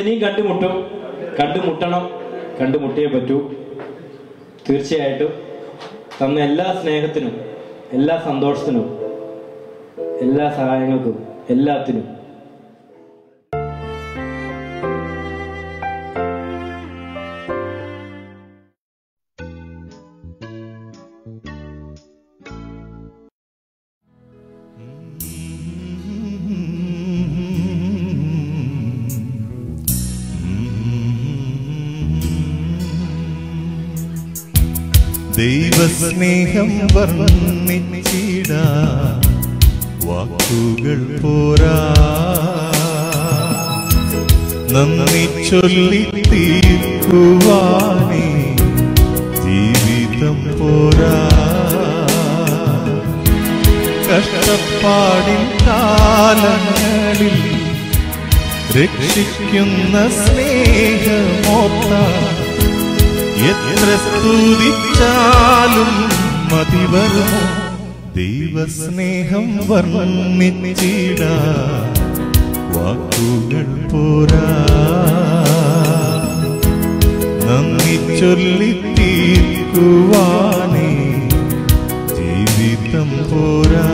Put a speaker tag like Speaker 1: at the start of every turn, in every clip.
Speaker 1: ഇനിയും കണ്ടുമുട്ടണം, കണ്ടുമുട്ടിയേ പറ്റൂ. തീർച്ചയായിട്ടും തന്ന എല്ലാ സ്നേഹത്തിനും, എല്ലാ സന്തോഷത്തിനും, എല്ലാ സഹായങ്ങൾക്കും, എല്ലാത്തിനും
Speaker 2: ദൈവസ്നേഹം വർണ്ണിച്ചിടാൻ വാക്കുകൾ പോരാ, നന്ദി ചൊല്ലി തീർക്കുവാനേ ജീവിതം പോരാ. കഷ്ടപ്പാടിൻ കാലങ്ങളിൽ രക്ഷിക്കുന്ന സ്നേഹമോർത്താൽ എത്ര സ്തുതിച്ചാലും മതി വരുമോ. ദൈവസ്നേഹം വർണ്ണിച്ചിടാൻ വാക്കുകൾ പോരാ, നന്ദി ചൊല്ലി തീർക്കുവാനേ ജീവിതം പോരാ.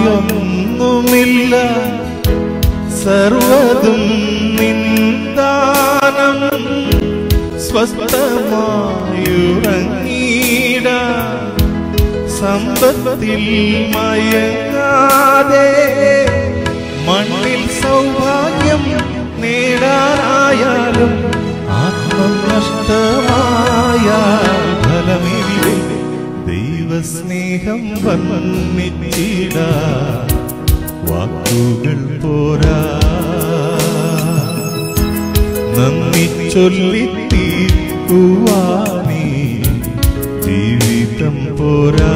Speaker 2: സ്വന്തമായൊന്നുമില്ല, സർവ്വതും നിന്ദാനം. സ്വസ്ഥമായുറങ്ങിടാൻ സമ്പത്തിൽ മയങ്ങാതെ, മണ്ണിൽ സൗഭാഗ്യം നേടാനായാലും ആത്മനഷ്ടമായ ഫലമില്ലേ. ദൈവസ്നേഹം വർണ്ണിച്ചിടാൻ വാക്കുകൾ പോരാ, നന്ദി ചൊല്ലി തീർക്കുവാനേ ജീവിതം പോരാ.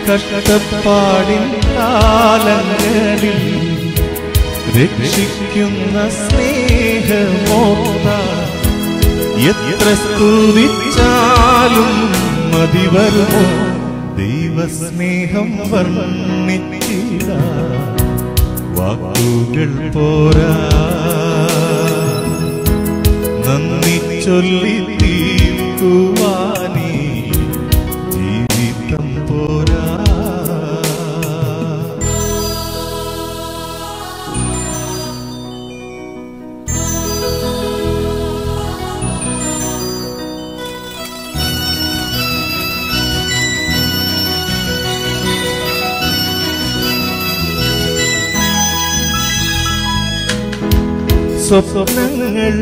Speaker 2: കഷ്ടപ്പാടിൻ കാലങ്ങളിൽ രക്ഷിക്കുന്ന സ്നേഹമോർത്താൽ എത്ര സ്തുതിച്ചാലും മതി വരുമോ. ദൈവസ്നേഹം വർണ്ണിച്ചിടാൻ വാക്കുകൾ പോരാ, നന്ദി ചൊല്ലി തീർക്കുവാനേ ജീവിതം പോരാ. സ്വപ്നങ്ങൾ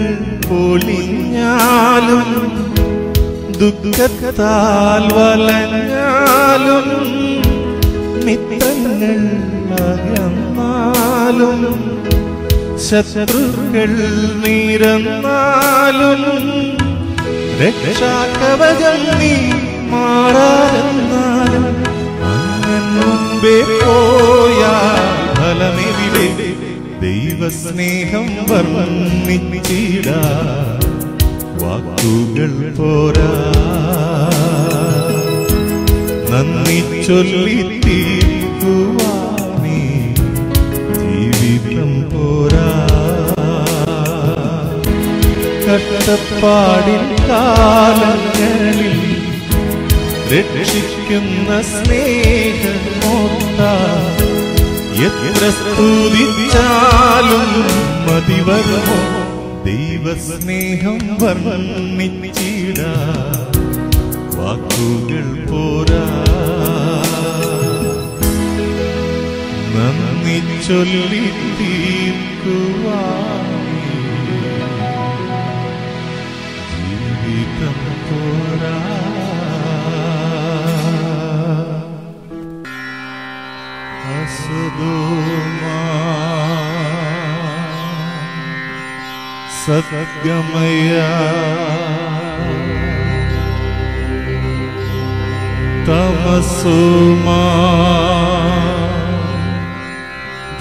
Speaker 2: പൊളിഞ്ഞാലും ദുഃഖത്താൽ വലഞ്ഞാലും, മിത്രങ്ങൾ അകന്നാലും ശത്രുക്കൾ നിരന്നാലും, രക്ഷാകവചം നീ മാറാതെന്നാലും അങ്ങൻ മുമ്പേ പോയാൽ ഫലമെവിടെ. ദൈവസ്നേഹം വർണ്ണിച്ചിടാൻ വാക്കുകൾ പോരാ, നന്ദി ചൊല്ലി തീർക്കുവാനേ ജീവിതം പോരാ. കഷ്ടപ്പാടിൻ കാലങ്ങളിൽ രക്ഷിക്കുന്ന സ്നേഹമോർത്താൽ എത്ര സ്തുതിച്ചാലും മതി വരുമോ. ദൈവസ്നേഹം വർണ്ണിച്ചിടാൻ വാക്കുകൾ പോരാ, നന്ദി ചൊല്ലി തീർക്കുവാനേ ജീവിതം പോരാ. സദ്ഗമയ തമസോമാ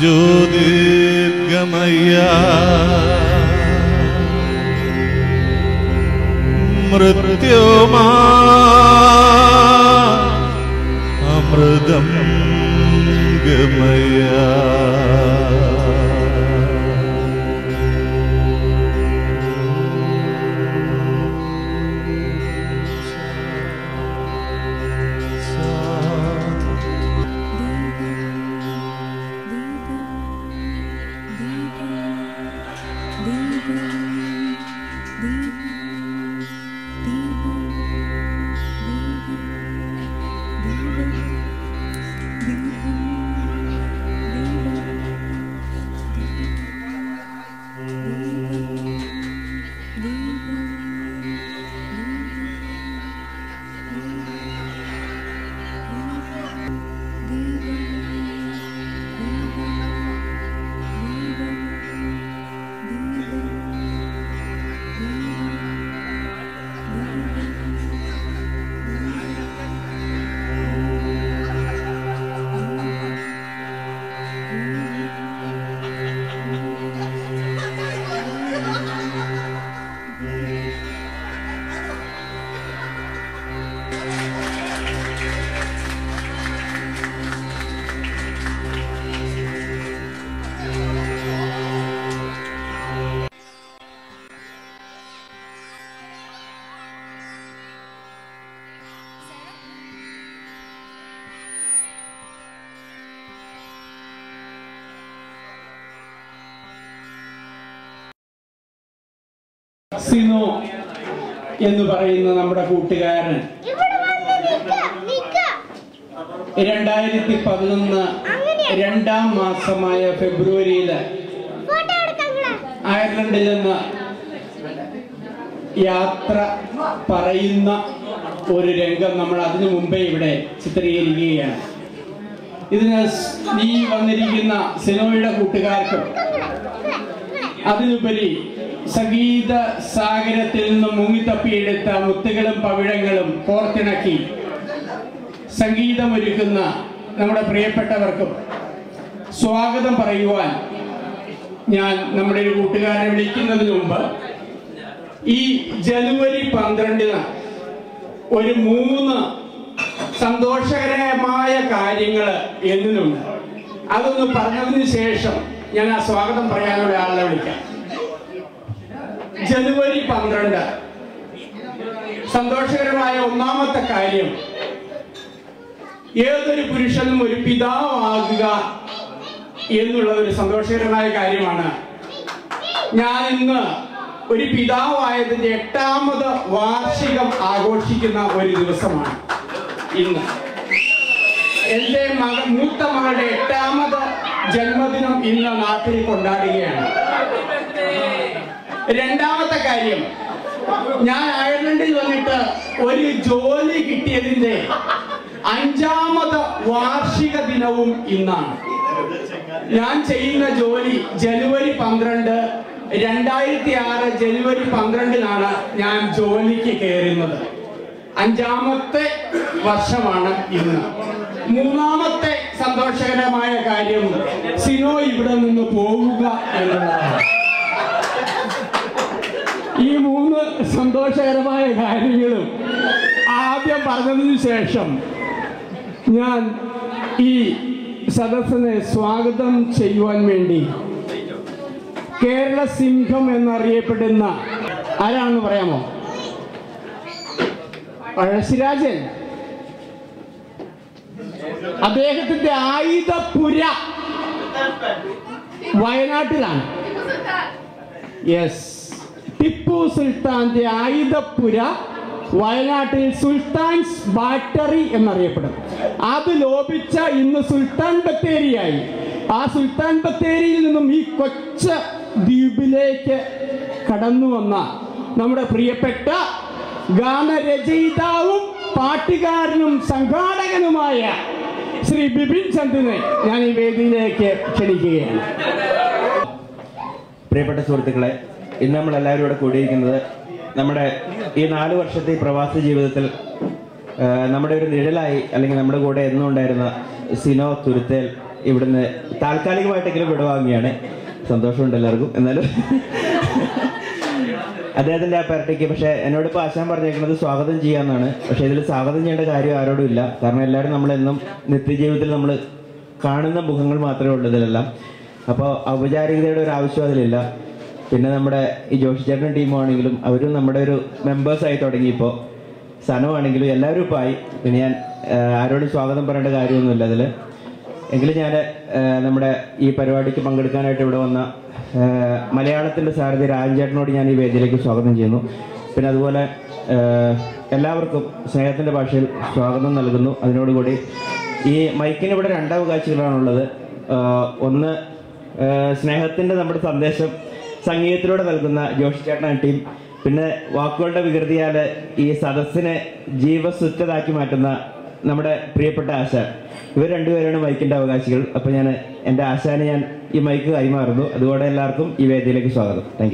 Speaker 2: ജ്യോതിർഗമയ മൃത്യോമാ അമൃതം ഗമയ
Speaker 3: സിനോ എന്ന് പറയുന്ന നമ്മുടെ കൂട്ടുകാരൻ 2011 രണ്ടാം മാസമായ ഫെബ്രുവരിയില് അയർലൻഡിൽ നിന്ന് യാത്ര പറയുന്ന ഒരു രംഗം നമ്മൾ അതിനു മുമ്പേ ഇവിടെ ചിത്രീകരിക്കുകയാണ്. ഇതിന് ഈ വന്നിരിക്കുന്ന സിനോയുടെ കൂട്ടുകാർക്കും അതിനുപരി സംഗീത സാഗരത്തിൽ നിന്നും മുങ്ങിത്തപ്പിയെടുത്ത മുത്തുകളും പവിഴങ്ങളും കോർത്തിണക്കി സംഗീതമൊരുക്കുന്ന നമ്മുടെ പ്രിയപ്പെട്ടവർക്കും സ്വാഗതം പറയുവാൻ ഞാൻ നമ്മുടെ ഒരു കൂട്ടുകാരെ വിളിക്കുന്നതിന് മുമ്പ് ഈ ജനുവരി 12-ന് ഒരു 3 സന്തോഷകരമായ കാര്യങ്ങൾ എന്നുണ്ട്. അതൊന്ന് പറഞ്ഞതിന് ശേഷം ഞാൻ ആ സ്വാഗതം പറയാനുള്ള ആളെ വിളിക്കാം. ജനുവരി 12 സന്തോഷകരമായ ഒന്നാമത്തെ കാര്യം, ഏതൊരു പുരുഷനും ഒരു പിതാവാകുക എന്നുള്ള ഒരു സന്തോഷകരമായ കാര്യമാണ്. ഞാൻ ഇന്ന് ഒരു പിതാവായതിന്റെ 8ാമത് വാർഷികം ആഘോഷിക്കുന്ന ഒരു ദിവസമാണ് ഇന്ന്. എൻ്റെ മൂത്ത മകളുടെ 8ാമത് ജന്മദിനം ഇന്ന് നാട്ടിൽ കൊണ്ടാടുകയാണ്. രണ്ടാമത്തെ കാര്യം, ഞാൻ അയർലൻഡിൽ വന്നിട്ട് ഒരു ജോലി കിട്ടിയതിന്റെ 5ാമത് വാർഷിക ദിനവും ഇന്നാണ്. ഞാൻ ചെയ്യുന്ന ജോലി ജനുവരി 12, 2006 ജനുവരി 12-നാണ് ഞാൻ ജോലിക്ക് കയറുന്നത്. 5ാമത്തെ വർഷമാണ് ഇന്ന്. 3ാമത്തെ സന്തോഷകരമായ കാര്യം, സിനോ ഇവിടെ നിന്ന് പോവുക എന്നുള്ളതാണ്. ഈ 3 സന്തോഷകരമായ കാര്യങ്ങളും ആദ്യം പറഞ്ഞതിന് ശേഷം ഞാൻ ഈ സദസ്സിനെ സ്വാഗതം ചെയ്യുവാൻ വേണ്ടി കേരള സിംഹം എന്നറിയപ്പെടുന്ന ആരാണെന്ന് പറയാമോ? പഴശ്ശിരാജൻ. അദ്ദേഹത്തിന്റെ ആയുധപുര വയനാട്ടിലാണ്. യെസ്, ടിപ്പു സുൽത്താന്റെ ആയുധപുര വയനാട്ടിൽ സുൽത്താൻസ് ബാറ്ററി എന്നറിയപ്പെടും. അത് ലോപിച്ച ഇന്ന് സുൽത്താൻ ബത്തേരിയായി. ആ സുൽത്താൻ ബത്തേരിയിൽ നിന്നും ഈ കൊച്ച ദ്വീപിലേക്ക് കടന്നു വന്ന നമ്മുടെ പ്രിയപ്പെട്ട ഗാനരചയിതാവും പാട്ടുകാരനും സംഘാടകനുമായ ശ്രീ ബിപിൻ ചന്ദിനെ ഞാൻ ഈ വേദിയിലേക്ക് ക്ഷണിക്കുകയാണ്.
Speaker 4: പ്രിയപ്പെട്ട സുഹൃത്തുക്കളെ, ഇന്ന് നമ്മളെല്ലാവരും ഇവിടെ കൂടിയിരിക്കുന്നത് നമ്മുടെ ഈ 4 വർഷത്തെ പ്രവാസ ജീവിതത്തിൽ നമ്മുടെ ഒരു നിഴലായി അല്ലെങ്കിൽ നമ്മുടെ കൂടെ എന്നും ഉണ്ടായിരുന്ന സിനോ തുരുത്തേൽ ഇവിടുന്ന് താൽക്കാലികമായിട്ടെങ്കിലും വിടവാങ്ങിയാണ്. സന്തോഷമുണ്ട് എല്ലാവർക്കും. എന്നാലും അദ്ദേഹത്തിൻ്റെ ആ പാർട്ടിക്ക് പക്ഷേ എന്നോട് ഇപ്പോൾ ആശാൻ പറഞ്ഞേക്കുന്നത് സ്വാഗതം ചെയ്യാമെന്നാണ്. പക്ഷേ ഇതിൽ സ്വാഗതം ചെയ്യേണ്ട കാര്യം ആരോടും ഇല്ല. കാരണം എല്ലാവരും നമ്മളെന്നും നിത്യജീവിതത്തിൽ നമ്മൾ കാണുന്ന മുഖങ്ങൾ മാത്രമേ ഉള്ളൂ ഇതിലെല്ലാം. അപ്പോൾ ഔപചാരികതയുടെ ഒരു ആവശ്യം അതിലില്ല. പിന്നെ നമ്മുടെ ഈ ജോഷിച്ചേട്ടൻ ടീമാണെങ്കിലും അവരും നമ്മുടെ ഒരു മെമ്പേഴ്സായി തുടങ്ങിയപ്പോൾ സനമാണെങ്കിലും എല്ലാവരും ഇപ്പോൾ ആയി. പിന്നെ ഞാൻ ആരോടും സ്വാഗതം പറയേണ്ട കാര്യമൊന്നുമില്ല അതിൽ. എങ്കിലും ഞാൻ നമ്മുടെ ഈ പരിപാടിക്ക് പങ്കെടുക്കാനായിട്ട് ഇവിടെ വന്ന മലയാളത്തിൻ്റെ സാരഥി രാജൻചേട്ടനോട് ഞാൻ ഈ വേദിയിലേക്ക് സ്വാഗതം ചെയ്യുന്നു. പിന്നെ അതുപോലെ എല്ലാവർക്കും സ്നേഹത്തിൻ്റെ ഭാഷയിൽ സ്വാഗതം നൽകുന്നു. അതിനോടുകൂടി ഈ മൈക്കിന് ഇവിടെ 2 അവകാശികളാണുള്ളത്. ഒന്ന് സ്നേഹത്തിൻ്റെ നമ്മുടെ സന്ദേശം സംഗീതത്തിലൂടെ നൽകുന്ന ജോഷിച്ചേട്ടൻ ടീം, പിന്നെ വാക്കുകളുടെ വികൃതിയാൽ ഈ സദസ്സിനെ ജീവസുറ്റതാക്കി മാറ്റുന്ന നമ്മുടെ പ്രിയപ്പെട്ട ആശാൻ. ഇവർ 2 പേരാണ് മൈക്കിൻ്റെ അവകാശികൾ. അപ്പോൾ ഞാൻ എൻ്റെ ആശാന് ഞാൻ ഈ മൈക്ക് കൈമാറുന്നു. അതുകൊണ്ട് എല്ലാവർക്കും ഈ വേദിയിലേക്ക് സ്വാഗതം. Thank you.